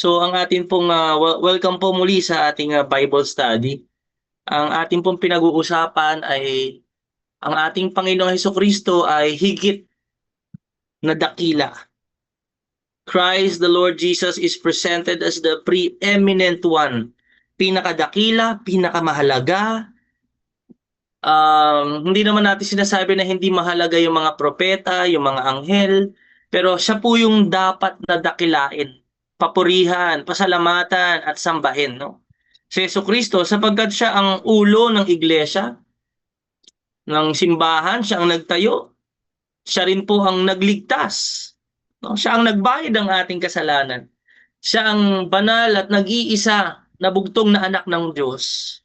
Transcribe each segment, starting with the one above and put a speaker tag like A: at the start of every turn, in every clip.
A: So ang atin pong welcome po muli sa ating Bible study. Ang atin pong pinag-uusapan ay ang ating Panginoong Hesukristo ay higit na dakila. Christ the Lord Jesus is presented as the preeminent one. Pinakadakila, pinakamahalaga. Hindi naman natin sinasabi na hindi mahalaga yung mga propeta, yung mga anghel, pero siya po yung dapat na dakilain, papurihan, pasalamatan at sambahin, no? Si Jesucristo sapagkat siya ang ulo ng iglesia, ng simbahan, siya ang nagtayo, siya rin po ang nagligtas, no? Siya ang nagbayad ng ating kasalanan. Siya ang banal at nag-iisa na bugtong na anak ng Diyos.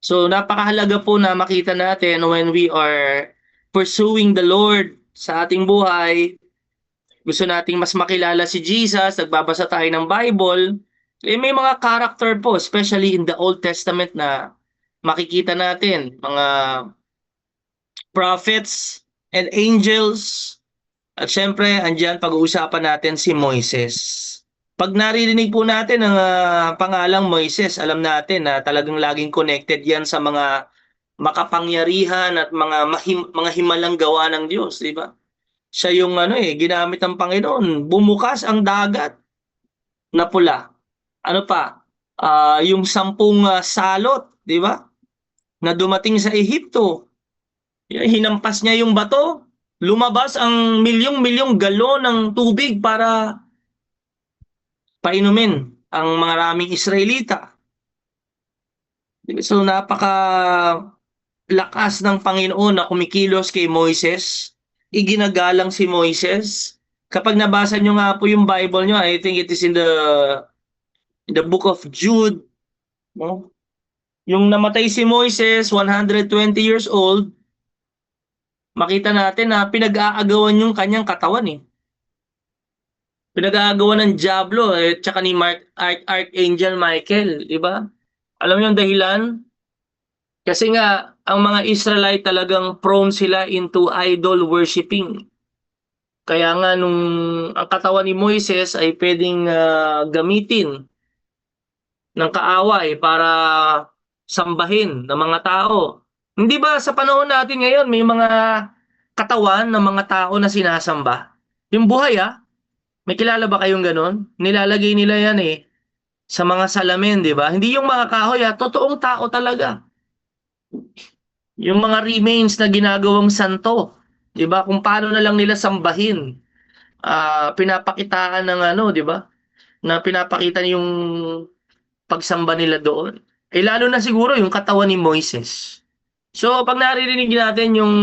A: So napakahalaga po na makita natin when we are pursuing the Lord sa ating buhay, gusto nating mas makilala si Jesus, nagbabasa tayo ng Bible, may mga character po, especially in the Old Testament na makikita natin, mga prophets and angels, at syempre, andyan pag-uusapan natin si Moises. Pag naririnig po natin ang pangalang Moises, alam natin na talagang laging connected yan sa mga makapangyarihan at mga himalang gawa ng Diyos, di ba? Siya yung ginamit ng Panginoon. Bumukas ang dagat na pula. Ano pa? Yung 10 salot, di ba? Na dumating sa Ehipto. Hinampas niya yung bato. Lumabas ang milyong-milyong galon ng tubig para painumin ang maraming Israelita. So napaka lakas ng Panginoon na kumikilos kay Moises. Iginagalang si Moises. Kapag nabasa nyo nga po yung Bible nyo, I think it is in the book of Jude, no? Yung namatay si Moises, 120 years old, makita natin na pinag-aagawan yung kanyang katawan eh. Pinag-aagawan ng Diablo tsaka ni Archangel Michael, di ba? Alam niyo ang dahilan? Kasi nga ang mga Israelite talagang prone sila into idol worshiping. Kaya nga nung ang katawan ni Moises ay pwedeng gamitin ng kaaway para sambahin ng mga tao. Hindi ba sa panahon natin ngayon may mga katawan ng mga tao na sinasamba? Yung buhay may kilala ba kayong ganon? Nilalagay nila yan sa mga salamin, di ba? Hindi yung mga kahoy totoong tao talaga. Yung mga remains na ginagawang santo, di ba? Kung paano na lang nila sambahin. Pinapakitaan ng di ba? Na pinapakita yung pagsamba nila doon. Lalo na siguro yung katawan ni Moises. So, pag naririnig natin yung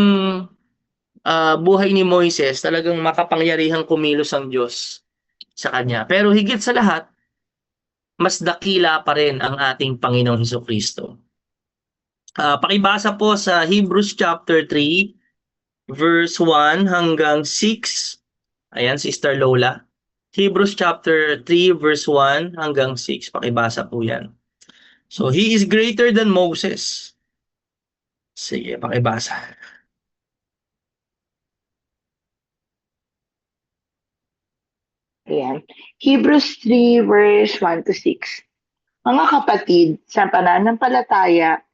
A: buhay ni Moises, talagang makapangyarihang kumilos ang Diyos sa kanya. Pero higit sa lahat, mas dakila pa rin ang ating Panginoong Hesukristo. Pakibasa po sa Hebrews chapter 3, verse 1 hanggang 6. Ayan, Sister Lola. Hebrews chapter 3, verse 1 hanggang 6. Pakibasa po yan. So, he is greater than Moses. Sige, pakibasa.
B: Ayan. Hebrews 3 verse 1 to 6. Mga kapatid, sa pananampalataya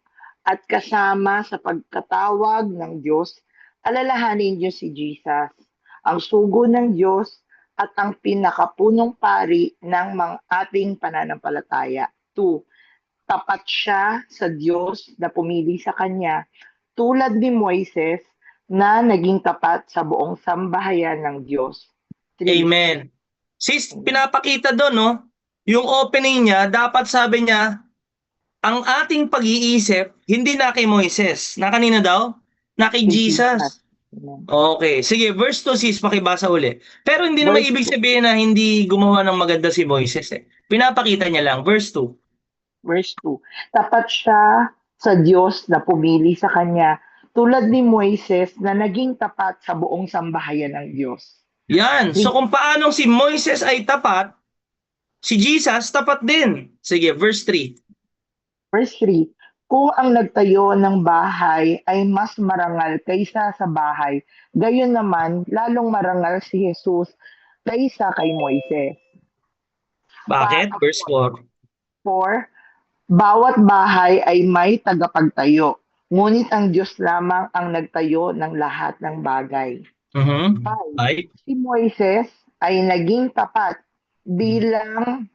B: at kasama sa pagkatawag ng Diyos, alalahanin niyo si Jesus, ang sugo ng Diyos at ang pinakapunong pari ng mga ating pananampalataya. 2. Tapat siya sa Diyos na pumili sa Kanya, tulad ni Moises na naging tapat sa buong sambahayan ng Diyos. 3.
A: Amen. Sis, pinapakita doon, no? Yung opening niya, dapat sabi niya, ang ating pag-iisip, hindi na kay Moises. Na kanina daw? Na kay Jesus. Okay. Sige, verse 2, sis, pakibasa uli. Pero hindi naman ibig sabihin na hindi gumawa ng maganda si Moises Pinapakita niya lang. Verse 2.
B: Verse 2. Tapat siya sa Diyos na pumili sa Kanya, tulad ni Moises na naging tapat sa buong sambahayan ng Diyos.
A: Yan. So kung paanong si Moises ay tapat, si Jesus tapat din. Sige, verse 3.
B: Verse 3. Kung ang nagtayo ng bahay ay mas marangal kaysa sa bahay, gayon naman lalong marangal si Jesus kaysa kay Moises.
A: Bakit? Verse 4.
B: 4, bawat bahay ay may tagapagtayo, ngunit ang Diyos lamang ang nagtayo ng lahat ng bagay.
A: Mhm.
B: 5,
A: Ay.
B: si Moises ay naging tapat bilang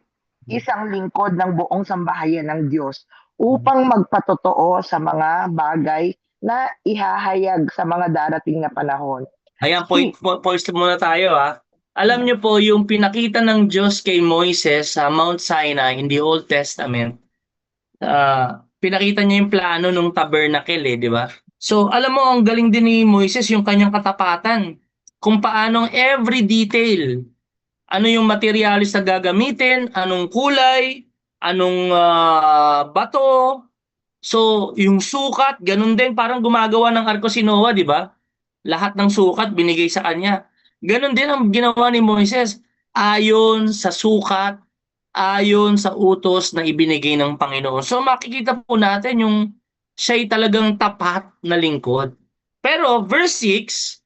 B: isang lingkod ng buong sambahayan ng Diyos upang magpatotoo sa mga bagay na ihahayag sa mga darating na panahon.
A: Ayan,
B: 6,
A: points muna tayo ha. Alam niyo po, yung pinakita ng Diyos kay Moises sa Mount Sinai in the Old Testament, pinakita niya yung plano ng tabernacle di ba? So, alam mo, ang galing din ni Moises yung kanyang katapatan. Kung paanong every detail, ano yung materialis na gagamitin, anong kulay, anong bato. So, yung sukat, ganun din, parang gumagawa ng arko si Noah, di ba? Lahat ng sukat binigay sa kanya. Ganon din ang ginawa ni Moises. Ayon sa sukat, ayon sa utos na ibinigay ng Panginoon. So makikita po natin yung siya'y talagang tapat na lingkod. Pero verse 6,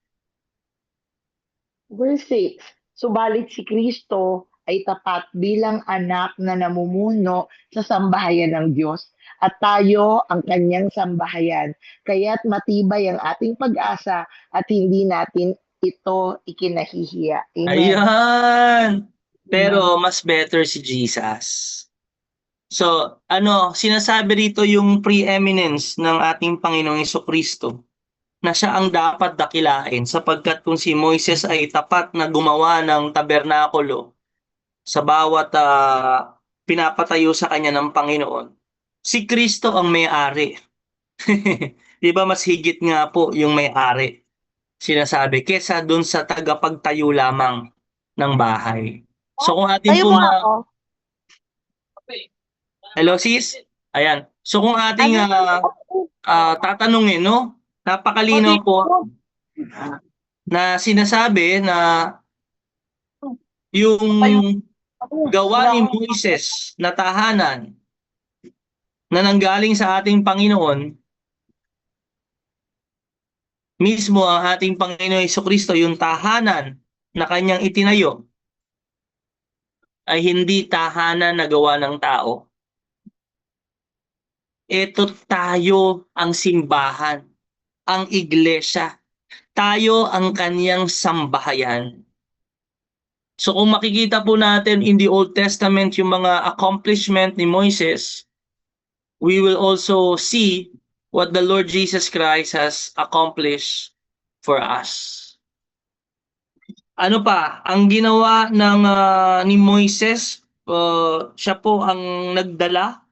B: Verse 6, subalit si Kristo ay tapat bilang anak na namumuno sa sambahayan ng Diyos at tayo ang kanyang sambahayan. Kaya't matibay ang ating pag-asa at hindi natin ito ikinahihiya. Amen.
A: ayan.
B: Amen.
A: Pero mas better si Jesus. So, sinasabi rito yung preeminence ng ating Panginoong Kristo na siya ang dapat dakilain sapagkat kung si Moises ay tapat na gumawa ng tabernakulo sa bawat pinapatayo sa kanya ng Panginoon, si Kristo ang may-ari. Di ba mas higit nga po yung may-ari, sinasabi, kesa dun sa tagapagtayo lamang ng bahay. So kung atin
B: Tayo
A: pong,
B: po ako.
A: hello sis? Ayan. So kung ating tatanungin, no? Napakalinaw po na sinasabi na yung gawa ni Moises na tahanan na nanggaling sa ating Panginoon, mismo ang ating Panginoon Kristo, yung tahanan na kanyang itinayo, ay hindi tahanan na gawa ng tao. Ito tayo ang simbahan, ang iglesia. Tayo ang kanyang sambahayan. So kung makikita po natin in the Old Testament yung mga accomplishment ni Moises, we will also see what the Lord Jesus Christ has accomplished for us. Ano pa, ang ginawa ng ni Moises, siya po ang nagdala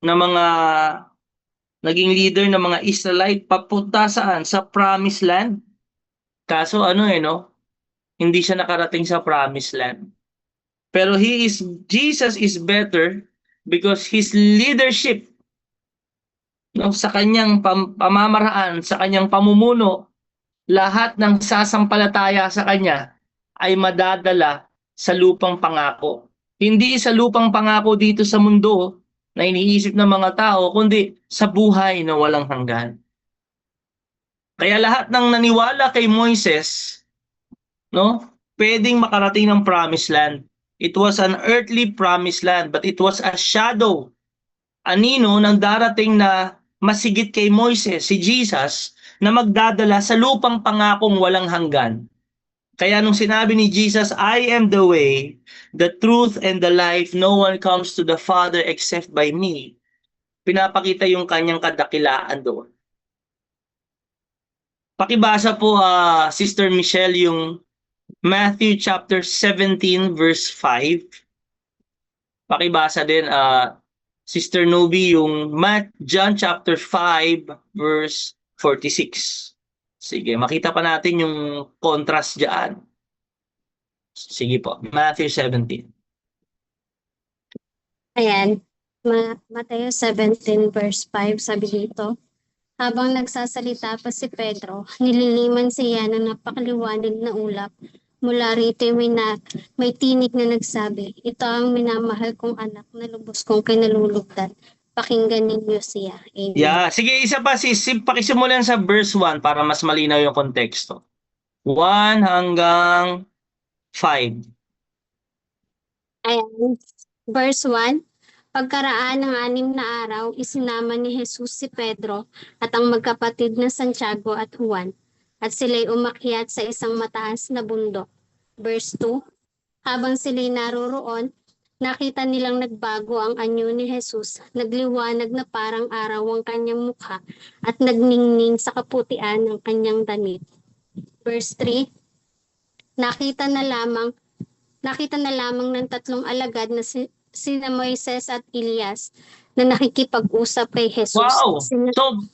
A: ng mga naging leader ng mga Israelite papunta saan? Sa Promised Land. Kaso hindi siya nakarating sa Promised Land. Pero Jesus is better because his leadership, sa kanyang pamamaraan, sa kanyang pamumuno, lahat ng sasampalataya sa kanya ay madadala sa lupang pangako. Hindi sa lupang pangako dito sa mundo na iniisip ng mga tao, kundi sa buhay na walang hanggan. Kaya lahat ng naniwala kay Moises, pwedeng makarating ng promised land. It was an earthly promised land, but it was a shadow, anino ng darating na masigit kay Moises, si Jesus, na magdadala sa lupang pangakong walang hanggan. Kaya nung sinabi ni Jesus, I am the way, the truth, and the life, no one comes to the Father except by me, pinapakita yung kanyang kadakilaan doon. Pakibasa po, Sister Michelle, yung Matthew chapter 17 verse 5. Pakibasa din, Sister Nobi, yung John chapter 5 verse 46. Sige, makita pa natin yung contrast diyan. Sige po, Matthew 17.
C: Ayan, Mateo 17 verse 5, sabi dito, habang nagsasalita pa si Pedro, nililiman siya ng napakaliwanag na ulap. Mula rito may tinig na nagsabi, ito ang minamahal kong anak na lubos kong kinalulugdan. Pakinggan ninyo siya. Amen.
A: Yeah, sige, isa pa pakisimulan sa verse 1 para mas malinaw yung konteksto. 1 hanggang 5.
C: Ayan. Verse 1, pagkaraan ng 6 na araw, isinama ni Jesus si Pedro at ang magkapatid na Santiago at Juan, at sila'y umakyat sa isang mataas na bundok. Verse 2, habang sila'y naroroon, nakita nilang nagbago ang anyo ni Jesus, nagliwanag na parang araw ang kanyang mukha at nagningning sa kaputian ng kanyang damit. Verse 3, nakita na lamang ng 3 alagad na sina Moises at Elias na nakikipag-usap kay Jesus.
A: Wow! So,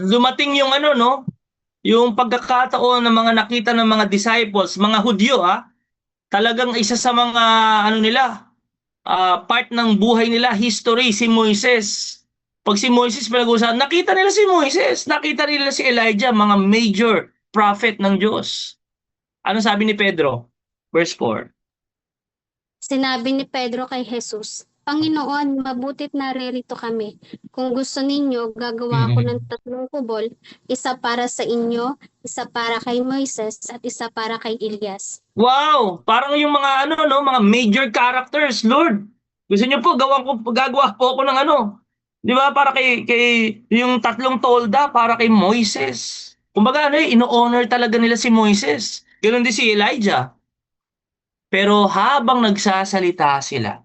A: dumating yung ano, no? Yung pagkakataon ng mga nakita ng mga disciples, mga Hudyo, talagang isa sa mga, ano nila, part ng buhay nila, history, si Moises. Pag si Moises pinag-usapan, nakita nila si Moises, nakita nila si Elijah, mga major prophet ng Diyos. Ano sabi ni Pedro? Verse 4.
C: Sinabi ni Pedro kay Jesus, Panginoon, mabutit naririto kami. Kung gusto ninyo, gagawa ko ng 3 kubol, isa para sa inyo, isa para kay Moises, at isa para kay Elias.
A: Wow! Parang yung mga ano, no, mga major characters, Lord. Gusto niyo po gagawa po ako ng ano. 'Di ba? Para kay yung 3 tolda para kay Moises. Kumbaga ino-honor talaga nila si Moises. Ganoon din si Elijah. Pero habang nagsasalita sila,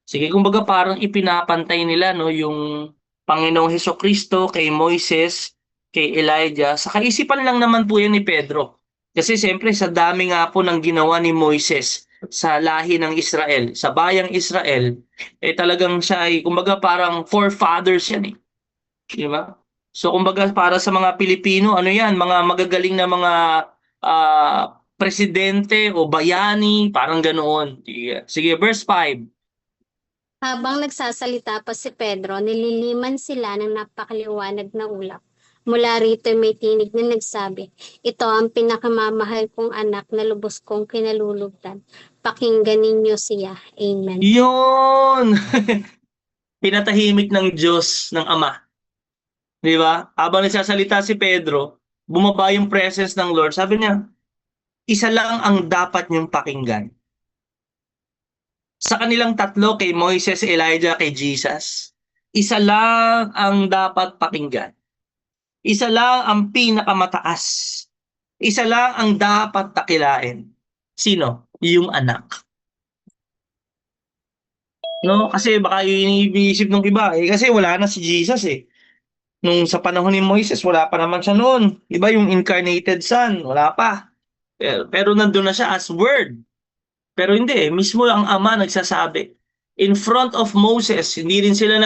A: sige, kumbaga parang ipinapantay nila, no, yung Panginoong Hesukristo kay Moises, kay Elijah. Sa kaisipan lang naman po yan ni Pedro. Kasi siyempre sa dami nga po ng ginawa ni Moises sa lahi ng Israel, sa bayang Israel, talagang siya ay kumbaga parang forefathers yan eh. Di ba? So kumbaga para sa mga Pilipino, ano yan, mga magagaling na mga presidente o bayani, parang ganoon. Sige, verse 5.
C: Habang nagsasalita pa si Pedro, nililiman sila ng napakaliwanag na ulap. Mula rito may tinig na nagsabi, ito ang pinakamamahal kong anak na lubos kong kinalulugdan. Pakinggan ninyo siya. Amen.
A: Yun! Pinatahimik ng Diyos, ng Ama. Di ba? Habang nagsasalita si Pedro, bumaba yung presence ng Lord. Sabi niya, isa lang ang dapat niyong pakinggan. Sa kanilang 3, kay Moises, Elijah, kay Jesus, isa lang ang dapat pakinggan. Isa lang ang pinakamataas. Isa lang ang dapat takilain. Sino? Yung anak. No? Kasi baka yung iniisip ng iba. Kasi wala na si Jesus eh. Nung sa panahon ni Moises, wala pa naman siya noon. Diba yung incarnated son? Wala pa. Pero nandun na siya as word. Pero hindi, mismo ang Ama nagsasabi. In front of Moses, hindi rin sila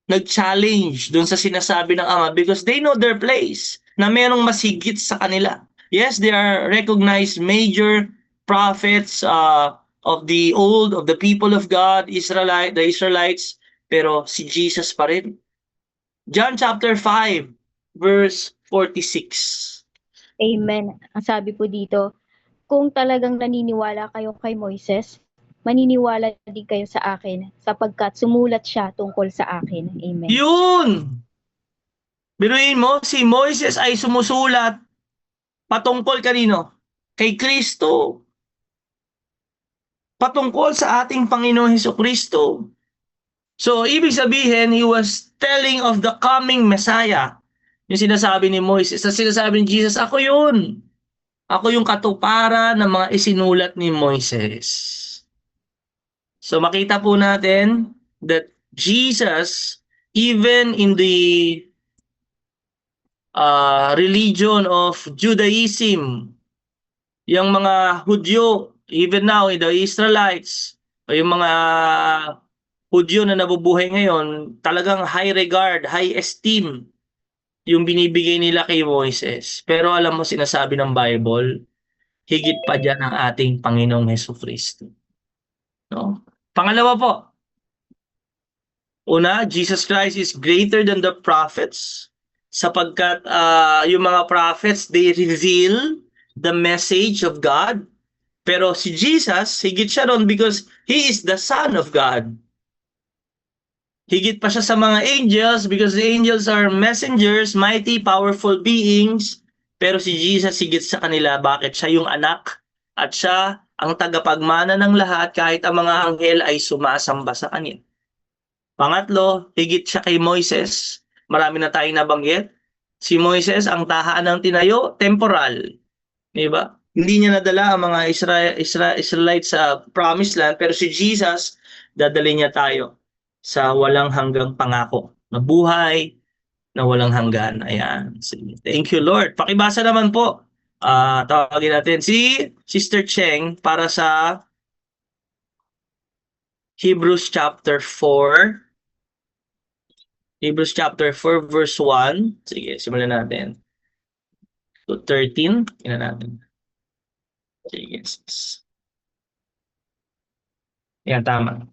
A: nag-challenge dun sa sinasabi ng Ama because they know their place na merong mas higit sa kanila. Yes, they are recognized major prophets of the people of God, the Israelites, pero si Jesus pa rin. John chapter 5, verse 46.
D: Amen. Ang sabi po dito, kung talagang naniniwala kayo kay Moises, maniniwala din kayo sa akin sapagkat sumulat siya tungkol sa akin. Amen.
A: Yun! Biruin mo, si Moises ay sumusulat patungkol kanino? Kay Kristo. Patungkol sa ating Panginoong Hesukristo. So, ibig sabihin, he was telling of the coming Messiah. Yung sinasabi ni Moises, sa sinasabi ni Jesus, ako yun. Ako yung katuparan ng mga isinulat ni Moises. So makita po natin that Jesus, even in the religion of Judaism, yung mga Hudyo, even now, the Israelites, o yung mga Hudyo na nabubuhay ngayon, talagang high regard, high esteem yung binibigay nila kay Moises. Pero alam mo, sinasabi ng Bible, higit pa dyan ang ating Panginoong Hesukristo. No? Pangalawa po, una, Jesus Christ is greater than the prophets sapagkat yung mga prophets, they reveal the message of God. Pero si Jesus, higit siya ron because He is the Son of God. Higit pa siya sa mga angels because the angels are messengers, mighty, powerful beings. Pero si Jesus higit sa kanila. Bakit? Siya yung anak at siya ang tagapagmana ng lahat kahit ang mga anghel ay sumasamba sa kanya. Pangatlo, higit siya kay Moises. Marami na tayong nabanggit. Si Moises, ang tahaan ng tinayo, temporal. Diba? Hindi niya nadala ang mga Israelites sa promised land, pero si Jesus, dadali niya tayo sa walang hanggang pangako na buhay na walang hanggan. Ayan. Thank you, Lord. Pakibasa naman po. Tawagin natin si Sister Cheng para sa Hebrews chapter 4. Hebrews chapter 4 verse 1. Sige, simulan natin. To 13. Tingnan natin. Sige. Yan, tama.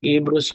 A: Hebrews.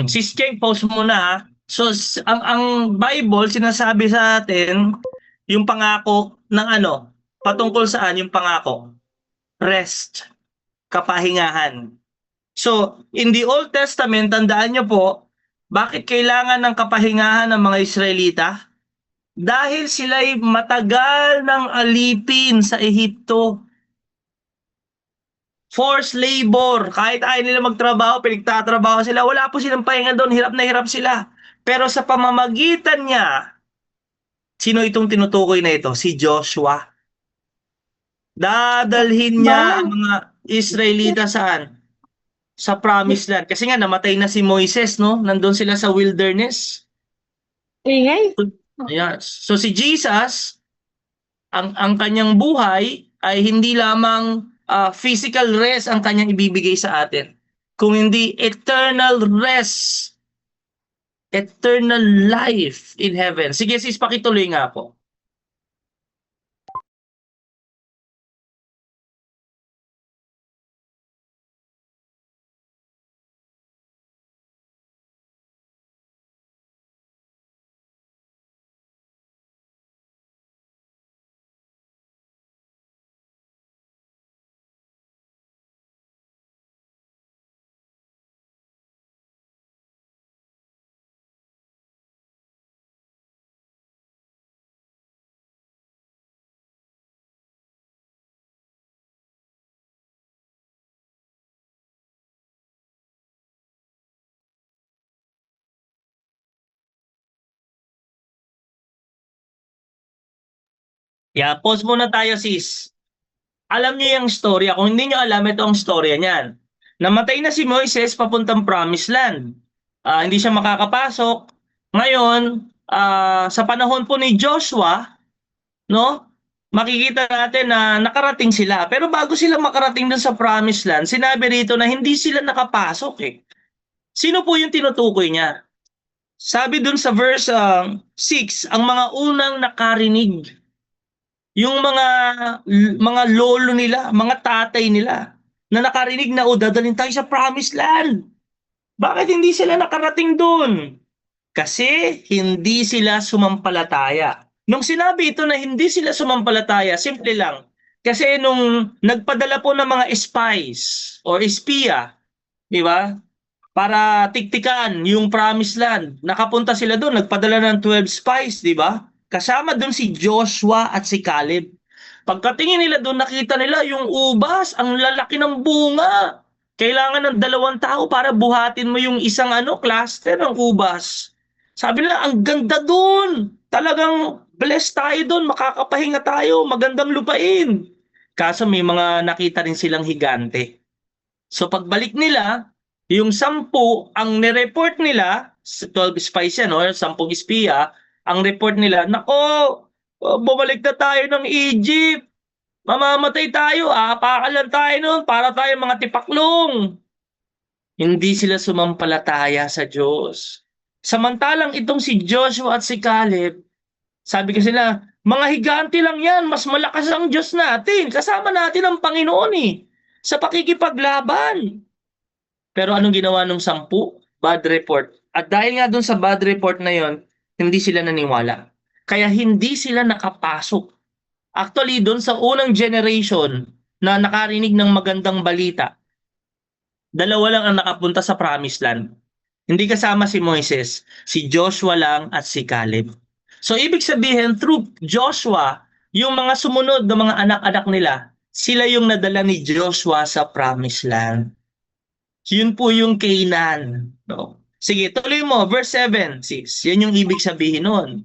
A: Sis Cheng, pause muna ha. So, ang Bible, sinasabi sa atin, yung pangako ng ano, patungkol saan yung pangako? Rest, kapahingahan. So, in the Old Testament, tandaan nyo po, bakit kailangan ng kapahingahan ng mga Israelita? Dahil sila'y matagal ng alipin sa Ehipto. Forced labor, kahit ayaw nila magtrabaho, pinagtatrabaho sila, wala po silang pahinga doon, hirap na hirap sila. Pero sa pamamagitan niya, sino itong tinutukoy na ito? Si Joshua. Dadalhin niya ang mga Israelita saan? Sa promised land. Kasi nga namatay na si Moises, no? Nandun sila sa wilderness.
B: Ingay.
A: Ayan. So si Jesus, ang kanyang buhay ay hindi lamang physical rest ang kanyang ibibigay sa atin, kung hindi eternal rest, eternal life in heaven. Sige sis, pakituloy nga po. Yeah, pause muna tayo sis. Alam niyo yung storya. Kung hindi niyo alam, ito ang storya niyan. Namatay na si Moises papuntang promised land. Hindi siya makakapasok. Ngayon, sa panahon po ni Joshua, no? Makikita natin na nakarating sila. Pero bago sila makarating dun sa promised land, sinabi rito na hindi sila nakapasok eh. Sino po yung tinutukoy niya? Sabi dun sa verse 6, ang mga unang nakarinig, yung mga lolo nila, mga tatay nila, na nakarinig na, dadalhin tayo sa promised land. Bakit hindi sila nakarating dun? Kasi hindi sila sumampalataya. Nung sinabi ito na hindi sila sumampalataya, simple lang. Kasi nung nagpadala po ng mga spies o espiya, di ba? Para tiktikan yung promised land. Nakapunta sila doon, nagpadala ng 12 spies, di ba? Kasama doon si Joshua at si Caleb. Pagkatingin nila doon, nakita nila yung ubas, ang lalaki ng bunga. Kailangan ng 2 tao para buhatin mo yung isang cluster ng ubas. Sabi nila, ang ganda doon. Talagang blessed tayo doon, makakapahinga tayo, magandang lupain. Kaso may mga nakita rin silang higante. So pagbalik nila, yung 10 ang nireport nila, 12 spies yan, 10 espiya, ang report nila, nako, bumalik na tayo ng Egypt. Mamamatay tayo, apakan lang tayo nun, para tayo mga tipaklong. Hindi sila sumampalataya sa Diyos. Samantalang itong si Joshua at si Caleb, sabi kasi na, mga higante lang yan, mas malakas ang Diyos natin. Kasama natin ang Panginoon sa pakikipaglaban. Pero anong ginawa ng 10? Bad report. At dahil nga dun sa bad report na yon, hindi sila naniwala. Kaya hindi sila nakapasok. Actually, dun sa unang generation na nakarinig ng magandang balita, 2 lang ang nakapunta sa Promised Land. Hindi kasama si Moises, si Joshua lang at si Caleb. So ibig sabihin, through Joshua, yung mga sumunod na mga anak-anak nila, sila yung nadala ni Joshua sa Promised Land. Yun po yung Canaan. No? Sige, tuloy mo. Verse 7, sis. Yan yung ibig sabihin nun.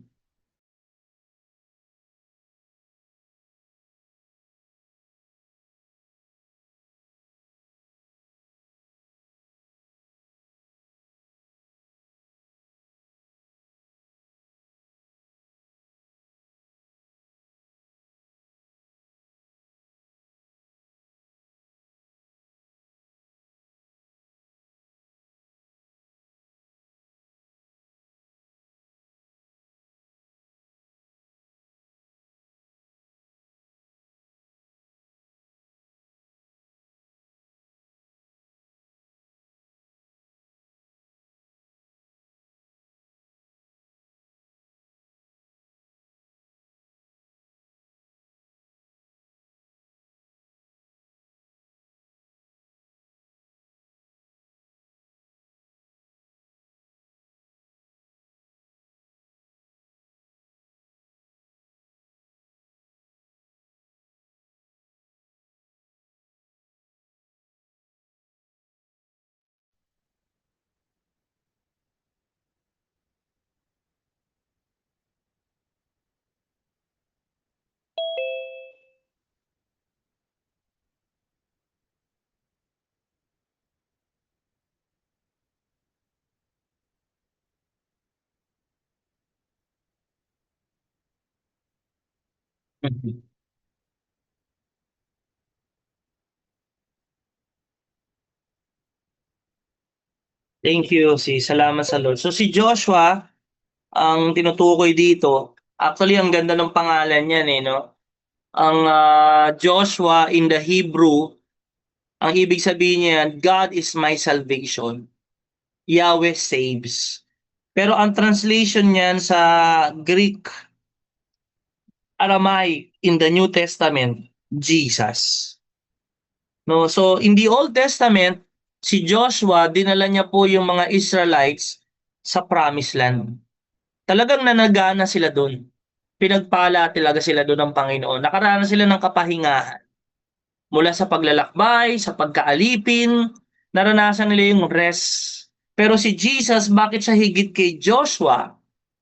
A: Thank you, sis. Salamat sa Lord. So si Joshua, ang tinutukoy dito, actually ang ganda ng pangalan niyan no? Ang Joshua in the Hebrew, ang ibig sabihin niya, God is my salvation. Yahweh saves. Pero ang translation niyan sa Greek, Aramaic, in the New Testament, Jesus. No, so in the Old Testament, si Joshua, dinala niya po yung mga Israelites sa Promised Land. Talagang nanagana sila doon. Pinagpala talaga sila doon ng Panginoon. Nakaranas sila ng kapahingahan. Mula sa paglalakbay, sa pagkaalipin, naranasan nila yung rest. Pero si Jesus, bakit siya higit kay Joshua?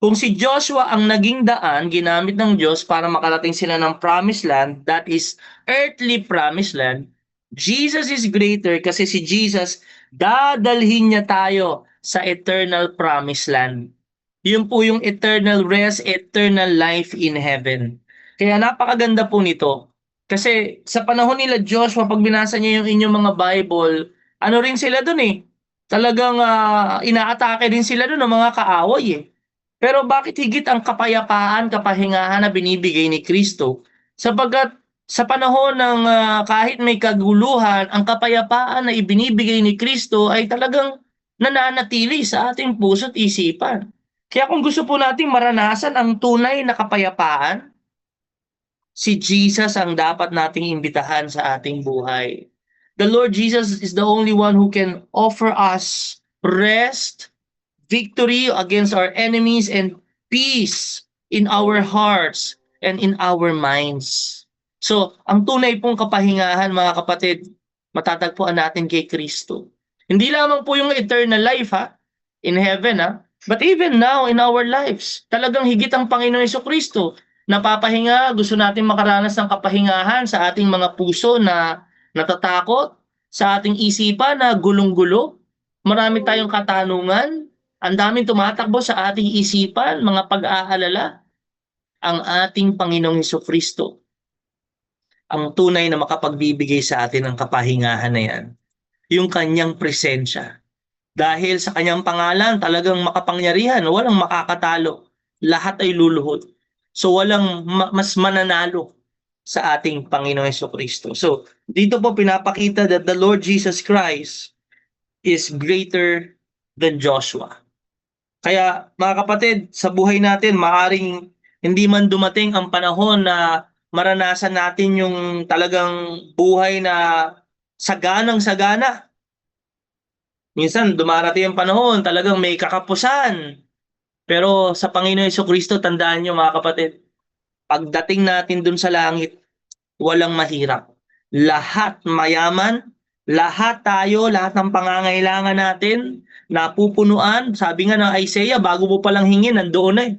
A: Kung si Joshua ang naging daan, ginamit ng Diyos para makarating sila ng Promised Land, that is earthly Promised Land, Jesus is greater kasi si Jesus, dadalhin niya tayo sa eternal Promised Land. Yun po yung eternal rest, eternal life in heaven. Kaya napakaganda po nito. Kasi sa panahon nila Joshua, pag binasa niya yung inyong mga Bible, ano rin sila dun Talagang inaatake din sila dun ng mga kaaway Pero bakit higit ang kapayapaan, kapahingahan na binibigay ni Kristo? Sapagkat sa panahon ng kahit may kaguluhan, ang kapayapaan na ibinibigay ni Kristo ay talagang nananatili sa ating puso at isipan. Kaya kung gusto po nating maranasan ang tunay na kapayapaan, si Jesus ang dapat nating imbitahan sa ating buhay. The Lord Jesus is the only one who can offer us rest, victory against our enemies, and peace in our hearts and in our minds. So, ang tunay pong kapahingahan, mga kapatid, matatagpuan natin kay Kristo. Hindi lamang po yung eternal life in heaven but even now in our lives, talagang higit ang Panginoon Jesucristo. napapahinga, gusto natin makaranas ng kapahingahan sa ating mga puso na natatakot, sa ating isipan na gulong-gulo. Marami tayong katanungan, ang daming tumatakbo sa ating isipan, mga pag-aalala. Ang ating Panginoong Hesukristo, ang tunay na makapagbibigay sa atin ng kapahingahan na yan, yung kanyang presensya. Dahil sa kanyang pangalan, talagang makapangyarihan, walang makakatalo. Lahat ay luluhod. So walang mas mananalo sa ating Panginoong Hesukristo. So dito po pinapakita that the Lord Jesus Christ is greater than Joshua. Kaya mga kapatid, sa buhay natin, maaring hindi man dumating ang panahon na maranasan natin yung talagang buhay na saganang-sagana. Minsan dumarating ang panahon, talagang may kakapusan. Pero sa Panginoon Hesukristo, tandaan nyo mga kapatid, pagdating natin dun sa langit, walang mahirap. Lahat mayaman, lahat tayo, lahat ng pangangailangan natin, napupunuan. Sabi nga ng Isaiah, bago mo palang hingin, nandoon na eh.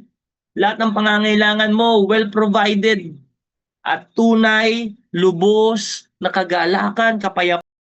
A: Lahat ng pangangailangan mo, well provided. At tunay, lubos, na kagalakan, kapayapaan.